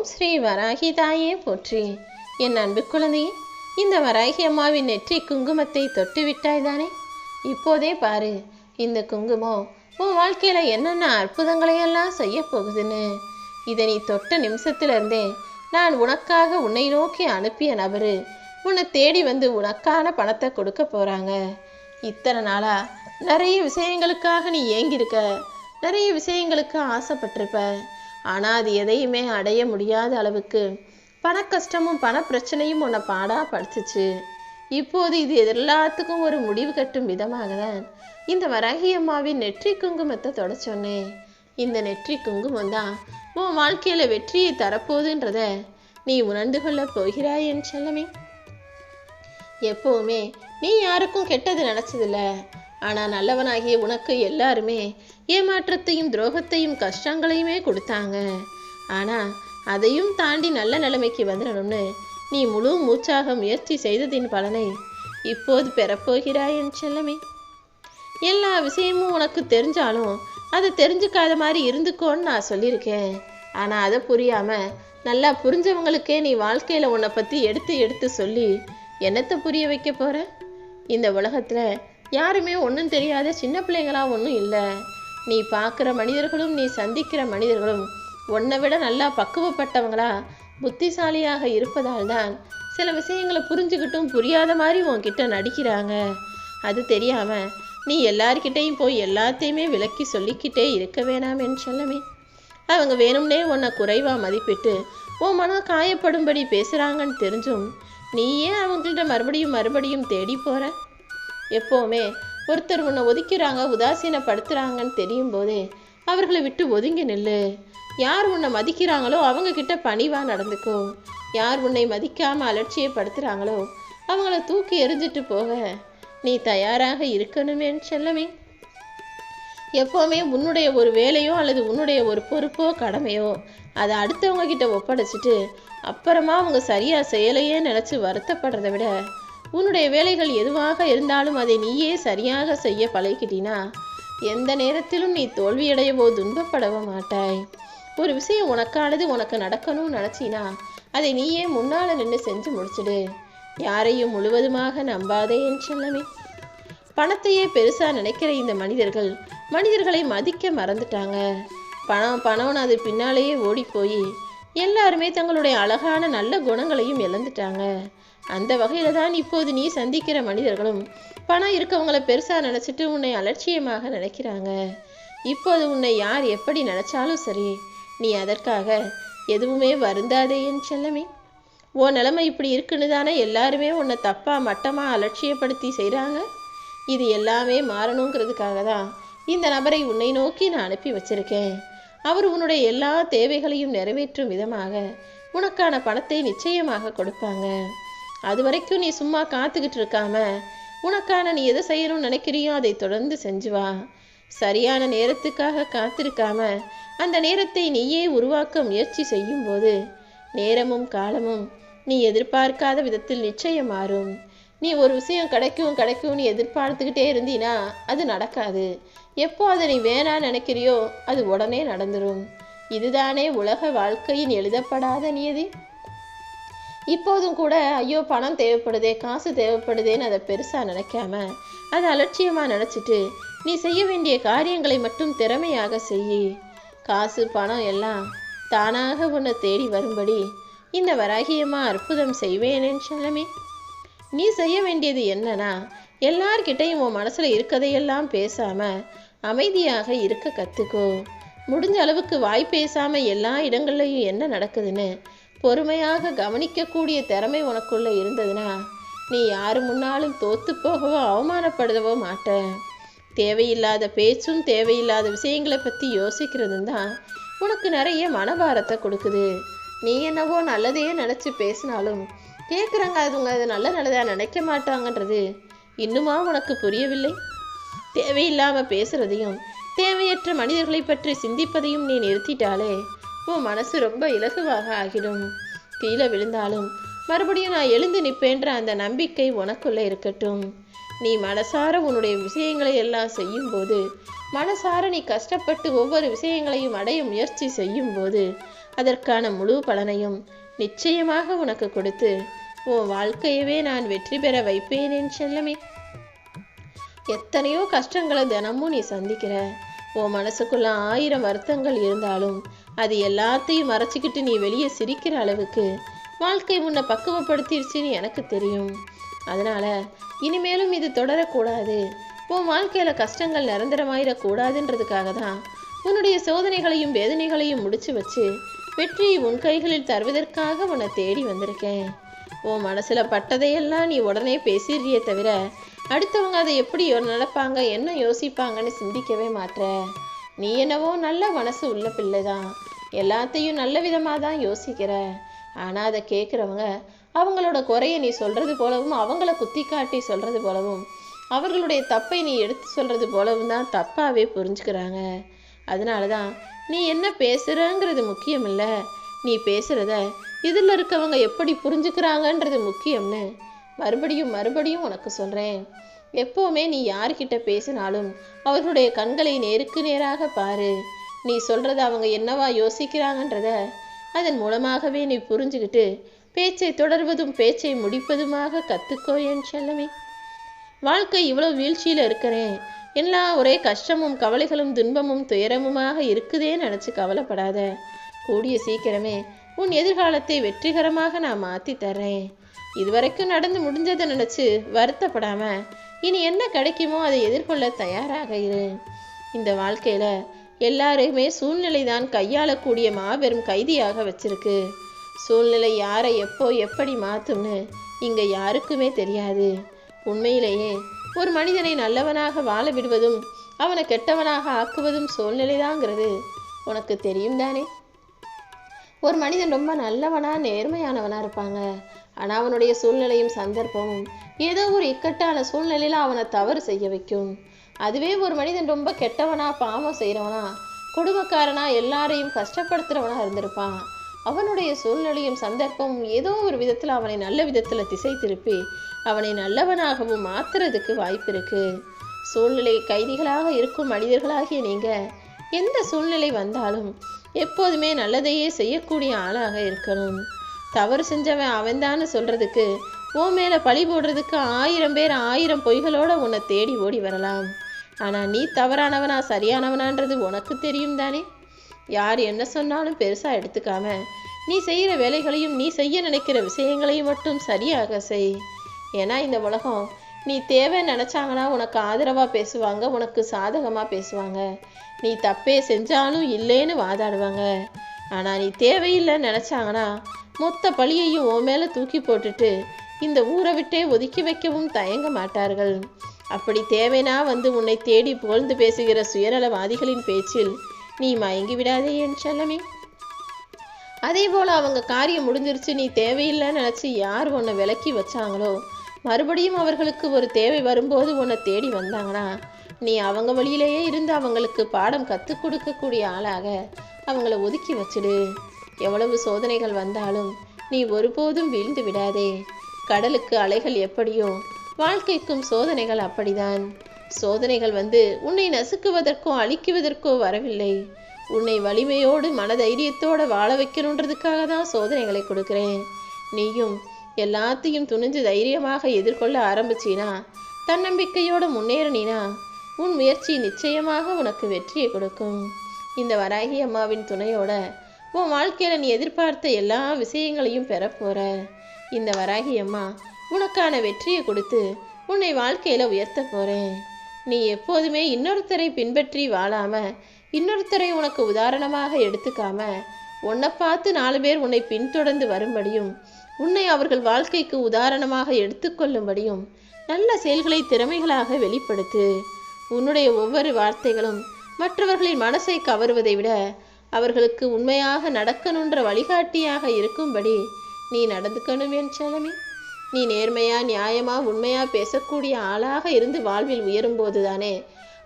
ஓம் ஸ்ரீ வராகி தாயே போற்றி. என் அன்பு குழந்தையே, இந்த வராகி அம்மாவின் நெற்றி குங்குமத்தை தொட்டு விட்டாய் தானே? இப்போதே பாரு, இந்த குங்குமம் உன் வாழ்க்கையில என்னென்ன அற்புதங்களையெல்லாம் செய்ய போகுதுன்னு. இதை நீ தொட்ட நிமிஷத்திலிருந்தே நான் உனக்காக உன்னை நோக்கி அனுப்பிய நபரு உன்னை தேடி வந்து உனக்கான பணத்தை கொடுக்க போறாங்க. இத்தனை நாளா நிறைய விஷயங்களுக்காக நீ ஏங்கியிருக்க, நிறைய விஷயங்களுக்கு ஆசைப்பட்டிருப்ப. ஆனால் அது எதையுமே அடைய முடியாத அளவுக்கு பண கஷ்டமும் பண பிரச்சனையும் உன்னை பாடா படுத்துச்சு. இப்போது இது எல்லாத்துக்கும் ஒரு முடிவு கட்டும் விதமாக தான் இந்த வராகி அம்மாவின் நெற்றி குங்குமத்தை தொட சொன்னேன். இந்த நெற்றி குங்குமம் தான் உன் வாழ்க்கையில வெற்றியை தரப்போகுதுன்றத நீ உணர்ந்து கொள்ள போகிறாய் என் செல்லமே. எப்பவுமே நீ யாருக்கும் கெட்டது நினைச்சதில்ல. ஆனா நல்லவனாகிய உனக்கு எல்லாருமே ஏமாற்றத்தையும் துரோகத்தையும் கஷ்டங்களையுமே கொடுத்தாங்க. ஆனா அதையும் தாண்டி நல்ல நிலைமைக்கு வந்துடணும்னு நீ முழு மூச்சாக முயற்சி செய்ததின் பலனை இப்போது பெறப்போகிறாய் என் செல்லமே. எல்லா விஷயமும் உனக்கு தெரிஞ்சாலும் அதை தெரிஞ்சுக்காத மாதிரி இருந்துக்கோன்னு நான் சொல்லியிருக்கேன். ஆனா அதை புரியாம நல்லா புரிஞ்சவங்களுக்கே நீ வாழ்க்கையில உன்னை பத்தி எடுத்து எடுத்து சொல்லி என்னத்தை புரிய வைக்க போற? இந்த உலகத்துல யாருமே ஒன்றும் தெரியாத சின்ன பிள்ளைங்களா ஒன்றும் இல்லை. நீ பார்க்குற மனிதர்களும் நீ சந்திக்கிற மனிதர்களும் உன்னை விட நல்லா பக்குவப்பட்டவங்களா புத்திசாலியாக இருப்பதால் தான் சில விஷயங்களை புரிஞ்சுக்கிட்டும் புரியாத மாதிரி உன்கிட்ட நடிக்கிறாங்க. அது தெரியாம நீ எல்லார்கிட்டையும் போய் எல்லாத்தையுமே விளக்கி சொல்லிக்கிட்டே இருக்க வேணாம் என் செல்லமே. அவங்க வேணும்னே உன்னை குறைவா மதிப்பிட்டு உன் மனம் காயப்படும்படி பேசுறாங்கன்னு தெரிஞ்சும் நீ ஏன் அவங்கள்ட்ட மறுபடியும் மறுபடியும் தேடி போற? எப்போவுமே ஒருத்தர் உன்னை ஒதுக்கிறாங்க, உதாசீனப்படுத்துறாங்கன்னு தெரியும் போதே அவர்களை விட்டு ஒதுங்கி நில்லு. யார் உன்னை மதிக்கிறாங்களோ அவங்க கிட்ட பணிவா நடந்துக்கோ. யார் உன்னை மதிக்காம அலட்சியப்படுத்துறாங்களோ அவங்கள தூக்கி எறிஞ்சிட்டு போக நீ தயாராக இருக்கணுமே செல்லமே. எப்போவுமே உன்னுடைய ஒரு வேலையோ அல்லது உன்னுடைய ஒரு பொறுப்போ கடமையோ அதை அடுத்தவங்க கிட்ட ஒப்படைச்சிட்டு அப்புறமா அவங்க சரியா செய்யலையே நினைச்சு வருத்தப்படுறதை விட உன்னுடைய வேலைகள் எதுவாக இருந்தாலும் அதை நீயே சரியாக செய்ய பழகிக்கிட்டீனா எந்த நேரத்திலும் நீ தோல்வியடையவோ துன்பப்படவோ மாட்டாய். ஒரு விஷயம் உனக்கானது உனக்கு நடக்கணும்னு நினைச்சினா அதை நீயே முன்னால நின்று செஞ்சு முடிச்சிடு. யாரையும் முழுவதுமாக நம்பாதே என் செல்லமே. பணத்தையே பெருசா நினைக்கிற இந்த மனிதர்களை மதிக்க மறந்துட்டாங்க. பணம் பணம்னு அது பின்னாலேயே ஓடி போய் எல்லாருமே தங்களுடைய அழகான நல்ல குணங்களையும் இழந்துட்டாங்க. அந்த வகையில தான் இப்போது நீ சந்திக்கிற மனிதர்களும் பணம் இருக்கவங்களை பெருசா நினைச்சிட்டு உன்னை அலட்சியமாக நினைக்கிறாங்க. இப்போது உன்னை யார் எப்படி நினைச்சாலும் சரி, நீ அதற்காக எதுவுமே வருந்தாதே என் செல்லமே. உன் நிலைமை இப்படி இருக்குன்னு தானே எல்லாருமே உன்னை தப்பா மட்டமா அலட்சியப்படுத்தி செய்கிறாங்க. இது எல்லாமே மாறணுங்கிறதுக்காக தான் இந்த நபரை உன்னை நோக்கி நான் அனுப்பி வச்சிருக்கேன். அவர் உன்னுடைய எல்லா தேவைகளையும் நிறைவேற்றும் விதமாக உனக்கான பணத்தை நிச்சயமாக கொடுப்பாங்க. அது வரைக்கும் நீ சும்மா காத்துக்கிட்டு இருக்காம உனக்கான நீ எதை செய்யணும்னு நினைக்கிறியோ அதை தொடர்ந்து செஞ்சு வா. சரியான நேரத்துக்காக காத்திருக்காம அந்த நேரத்தை நீயே உருவாக்க முயற்சி செய்யும் போது நேரமும் காலமும் நீ எதிர்பார்க்காத விதத்தில் நிச்சயம் மாறும். நீ ஒரு விஷயம் கிடைக்கும்னு எதிர்பார்த்துக்கிட்டே இருந்தீனா அது நடக்காது. எப்போ அதை நீ வேணான்னு நினைக்கிறியோ அது உடனே நடந்துடும். இதுதானே உலக வாழ்க்கையின் எழுதப்படாத நியதி. இப்போதும் கூட ஐயோ பணம் தேவைப்படுதே, காசு தேவைப்படுதேன்னு அதை பெருசா நினைக்காம அதை அலட்சியமா நினைச்சிட்டு நீ செய்ய வேண்டிய காரியங்களை மட்டும் திறமையாக செய்யி. காசு பணம் எல்லாம் தானாக உன்னை தேடி வரும்படி இந்த வராகியம்மா அற்புதம் செய்வேனேன்னு செல்லமே. நீ செய்ய வேண்டியது என்னன்னா, எல்லார்கிட்டையும் உன் மனசுல இருக்கதையெல்லாம் பேசாம அமைதியாக இருக்க கத்துக்கோ. முடிஞ்ச அளவுக்கு வாய் பேசாம எல்லா இடங்கள்லையும் என்ன நடக்குதுன்னு பொறுமையாக கவனிக்கக்கூடிய திறமை உனக்குள்ள இருந்ததுன்னா நீ யாரு முன்னாலும் தோத்து போகவோ அவமானப்படுதவோ மாட்ட. தேவையில்லாத பேச்சும் தேவையில்லாத விஷயங்களை பத்தி யோசிக்கிறதும் தான் உனக்கு நிறைய மனபாரத்தை கொடுக்குது. நீ என்னவோ நல்லதையே நினைச்சு பேசினாலும் கேட்குறாங்க அதுங்க அது நல்லதா நினைக்க மாட்டாங்கன்றது இன்னுமா உனக்கு புரியவில்லை? தேவையில்லாம பேசுறதையும் தேவையற்ற மனிதர்களை பற்றி சிந்திப்பதையும் நீ நிறுத்திட்டாலே உன் மனசு ரொம்ப இலகுவாக ஆகிடும். கீழே விழுந்தாலும் மறுபடியும் நான் எழுந்து நிற்பேன்ற அந்த நம்பிக்கை உனக்குள்ள இருக்கட்டும். நீ மனசார உன்னுடைய விஷயங்களை எல்லாம் செய்யும் போது, மனசார நீ கஷ்டப்பட்டு ஒவ்வொரு விஷயங்களையும் அடைய முயற்சி செய்யும் போது அதற்கான முழு பலனையும் நிச்சயமாக உனக்கு கொடுத்து உன் வாழ்க்கையவே நான் வெற்றி பெற வைப்பேன் என் செல்லமே. எத்தனையோ கஷ்டங்களை தினமும் நீ சந்திக்கிற. உன் மனசுக்குள்ள 1000 வருத்தங்கள் இருந்தாலும் அது எல்லாத்தையும் மறைச்சிக்கிட்டு நீ வெளியே சிரிக்கிற அளவுக்கு வாழ்க்கை உன்னை பக்குவப்படுத்திருச்சுன்னு எனக்கு தெரியும். அதனால இனிமேலும் இது தொடரக்கூடாது, உன் வாழ்க்கையில கஷ்டங்கள் நிரந்தரமாயிடக்கூடாதுன்றதுக்காக தான் உன்னுடைய சோதனைகளையும் வேதனைகளையும் முடிச்சு வச்சு வெற்றியை உன் கைகளில் தருவதற்காக உன்னை தேடி வந்திருக்கேன். உன் மனசுல பட்டதையெல்லாம் நீ உடனே பேசிடுறியே தவிர அடுத்தவங்க அதை எப்படி நடப்பாங்க, என்ன யோசிப்பாங்கன்னு சிந்திக்கவே மாட்ற. நீ என்னவோ நல்ல மனசு உள்ள பிள்ளைதான், எல்லாத்தையும் நல்ல விதமாக தான் யோசிக்கிற. ஆனால் அதை கேட்குறவங்க அவங்களோட குறைய நீ சொல்கிறது போலவும் அவங்கள குத்தி காட்டி சொல்கிறது போலவும் அவர்களுடைய தப்பை நீ எடுத்து சொல்கிறது போலவும் தான் தப்பாகவே புரிஞ்சுக்கிறாங்க. அதனால தான் நீ என்ன பேசுகிறங்கிறது முக்கியம் இல்லை, நீ பேசுகிறத இதில் இருக்கவங்க எப்படி புரிஞ்சுக்கிறாங்கன்றது முக்கியம்னு மறுபடியும் மறுபடியும் உனக்கு சொல்கிறேன். எப்போவுமே நீ யார்கிட்ட பேசினாலும் அவர்களுடைய கண்களை நேருக்கு நேராக பாரு. நீ சொல்கிறத அவங்க என்னவா யோசிக்கிறாங்கன்றத அதன் மூலமாகவே நீ புரிஞ்சுக்கிட்டு பேச்சை தொடர்வதும் பேச்சை முடிப்பதுமாக கற்றுக்கோ என் செல்லமே. வாழ்க்கை இவ்வளோ வீழ்ச்சியில் இருக்கிறேன், எல்லா ஒரே கஷ்டமும் கவலைகளும் துன்பமும் துயரமுமாக இருக்குதே நினச்சி கவலைப்படாத. கூடிய சீக்கிரமே உன் எதிர்காலத்தை வெற்றிகரமாக நான் மாற்றி தர்றேன். இதுவரைக்கும் நடந்து முடிஞ்சதை நினச்சி வருத்தப்படாம இனி என்ன கிடைக்குமோ அதை எதிர்கொள்ள தயாராக இரு. இந்த வாழ்க்கையில எல்லாரையுமே சூழ்நிலை தான் கையாளக்கூடிய மாபெரும் கைதியாக வச்சிருக்கு. சூழ்நிலை யாரை எப்போ எப்படி மாற்றும்னு இங்கே யாருக்குமே தெரியாது. உண்மையிலேயே ஒரு மனிதனை நல்லவனாக வாழ விடுவதும் அவனை கெட்டவனாக ஆக்குவதும் சூழ்நிலைதாங்கிறது உனக்கு தெரியும் தானே. ஒரு மனிதன் ரொம்ப நல்லவனா நேர்மையானவனா இருப்பாங்க, ஆனால் அவனுடைய சூழ்நிலையும் சந்தர்ப்பமும் ஏதோ ஒரு இக்கட்டான சூழ்நிலையில அவனை தவறு செய்ய வைக்கும். அதுவே ஒரு மனிதன் ரொம்ப கெட்டவனா பாவம் செய்கிறவனா கொடுமைக்காரனா எல்லாரையும் கஷ்டப்படுத்துறவனா இருந்திருப்பான். அவனுடைய சூழ்நிலையும் சந்தர்ப்பமும் ஏதோ ஒரு விதத்தில் அவனை நல்ல விதத்தில் திசை திருப்பி அவனை நல்லவனாகவும் மாற்றுறதுக்கு வாய்ப்பு இருக்கு. சூழ்நிலை கைதிகளாக இருக்கும் மனிதர்களாகிய நீங்க எந்த சூழ்நிலை வந்தாலும் எப்போதுமே நல்லதையே செய்யக்கூடிய ஆளாக இருக்கணும். தவறு செஞ்சவன் அவன்தான்னு சொல்றதுக்கு உன் மேல பழி போடுறதுக்கு 1000 பேர் 1000 பொய்களோட உன்னை தேடி ஓடி வரலாம். ஆனா நீ தவறானவனா சரியானவனான்றது உனக்கு தெரியும் தானே. யார் என்ன சொன்னாலும் பெருசா எடுத்துக்காம நீ செய்கிற வேலைகளையும் நீ செய்ய நினைக்கிற விஷயங்களையும் மட்டும் சரியாக செய். ஏன்னா இந்த உலகம் நீ தேவை நினைச்சாங்கன்னா உனக்கு ஆதரவா பேசுவாங்க, உனக்கு சாதகமா பேசுவாங்க. நீ தப்பே செஞ்சாலும் இல்லைன்னு வாதாடுவாங்க. ஆனா நீ தேவையில்லைன்னு நினைச்சாங்கன்னா மொத்த பழியையும் உன் மேல தூக்கி போட்டுட்டு இந்த ஊரை விட்டே ஒதுக்கி வைக்கவும் தயங்க மாட்டார்கள். அப்படி தேவைனா வந்து உன்னை தேடி புகழ்ந்து பேசுகிற சுயநலவாதிகளின் பேச்சில் நீ மயங்கி விடாதே என் செல்லமே. அதே போல அவங்க காரியம் முடிஞ்சிருச்சு நீ தேவையில்லைன்னு நினைச்சு யார் உன்னை விலக்கி வச்சாங்களோ மறுபடியும் அவர்களுக்கு ஒரு தேவை வரும்போது உன்னை தேடி வந்தாங்கன்னா நீ அவங்க வழியிலேயே இருந்து அவங்களுக்கு பாடம் கற்றுக் கொடுக்கக்கூடிய ஆளாக அவங்கள ஒதுக்கி வச்சிடு. எவ்வளவு சோதனைகள் வந்தாலும் நீ ஒருபோதும் வீழ்ந்து விடாதே. கடலுக்கு அலைகள் எப்படியோ வாழ்க்கைக்கும் சோதனைகள் அப்படிதான். சோதனைகள் வந்து உன்னை நசுக்குவதற்கோ அழிக்குவதற்கோ வரவில்லை, உன்னை வலிமையோடு மனதைரியத்தோடு வாழ வைக்கணுன்றதுக்காக தான் சோதனைகளை கொடுக்குறேன். நீயும் எல்லாத்தையும் துணிஞ்சு தைரியமாக எதிர்கொள்ள ஆரம்பிச்சினா, தன்னம்பிக்கையோடு முன்னேறினா உன் முயற்சி நிச்சயமாக உனக்கு வெற்றியை கொடுக்கும். இந்த வராகி அம்மாவின் துணையோட உன் வாழ்க்கையில் நீ எதிர்பார்த்த எல்லா விஷயங்களையும் பெறப்போற. இந்த வராகி அம்மா உனக்கான வெற்றியை கொடுத்து உன்னை வாழ்க்கையில் உயர்த்த போகிறேன். நீ எப்போதுமே இன்னொருத்தரை பின்பற்றி வாழாம இன்னொருத்தரை உனக்கு உதாரணமாக எடுத்துக்காம உன்னை பார்த்து 4 பேர் உன்னை பின்தொடர்ந்து வரும்படியும் உன்னை அவர்கள் வாழ்க்கைக்கு உதாரணமாக எடுத்துக்கொள்ளும்படியும் நல்ல செயல்களை திறமைகளாக வெளிப்படுத்து. உன்னுடைய ஒவ்வொரு வார்த்தைகளும் மற்றவர்களின் மனசை கவருவதை விட அவர்களுக்கு உண்மையாக நடக்கணுன்ற வழிகாட்டியாக இருக்கும்படி நீ நடந்துக்கணும் என் செல்லமே. நீ நேர்மையா நியாயமா உண்மையா பேசக்கூடிய ஆளாக இருந்து வாழ்வில் உயரும் போது தானே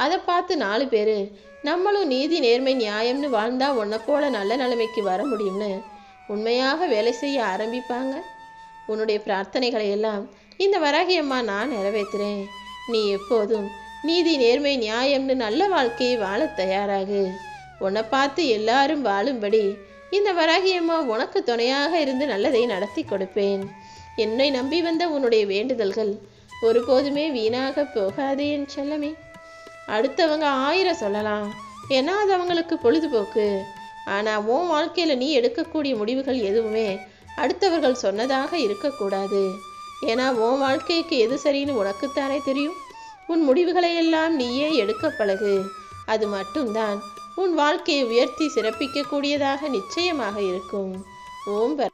அதை பார்த்து 4 பேர் நம்மளும் நீதி நேர்மை நியாயம்னு வாழ்ந்தா உன்னை போல நல்ல நிலைமைக்கு வர முடியும்னு உண்மையாக வேலை செய்ய ஆரம்பிப்பாங்க. உன்னுடைய பிரார்த்தனைகளை எல்லாம் இந்த வராகி அம்மா நான் நிறைவேற்றுறேன். நீ எப்போதும் நீதி நேர்மை நியாயம்னு நல்ல வாழ்க்கையை வாழ தயாராகு. உன்னை பார்த்து எல்லாரும் வாழும்படி இந்த வராகி அம்மா உனக்கு துணையாக இருந்து நல்லதை நடத்தி கொடுப்பேன். என்னை நம்பி வந்த உன்னுடைய வேண்டுதல்கள் ஒருபோதுமே வீணாக போகாதே என் செல்லமே. அடுத்தவங்க 1000 சொல்லலாம், ஏன்னா அது அவங்களுக்கு பொழுதுபோக்கு. ஆனால் உன் வாழ்க்கையில் நீ எடுக்கக்கூடிய முடிவுகள் எதுவுமே அடுத்தவர்கள் சொன்னதாக இருக்கக்கூடாது. ஏன்னா உன் வாழ்க்கைக்கு எது சரின்னு உனக்குத்தானே தெரியும். உன் முடிவுகளை எல்லாம் நீயே எடுக்க பழகு. அது மட்டும்தான் உன் வாழ்க்கையை உயர்த்தி சிறப்பிக்கக்கூடியதாக நிச்சயமாக இருக்கும். ஓம்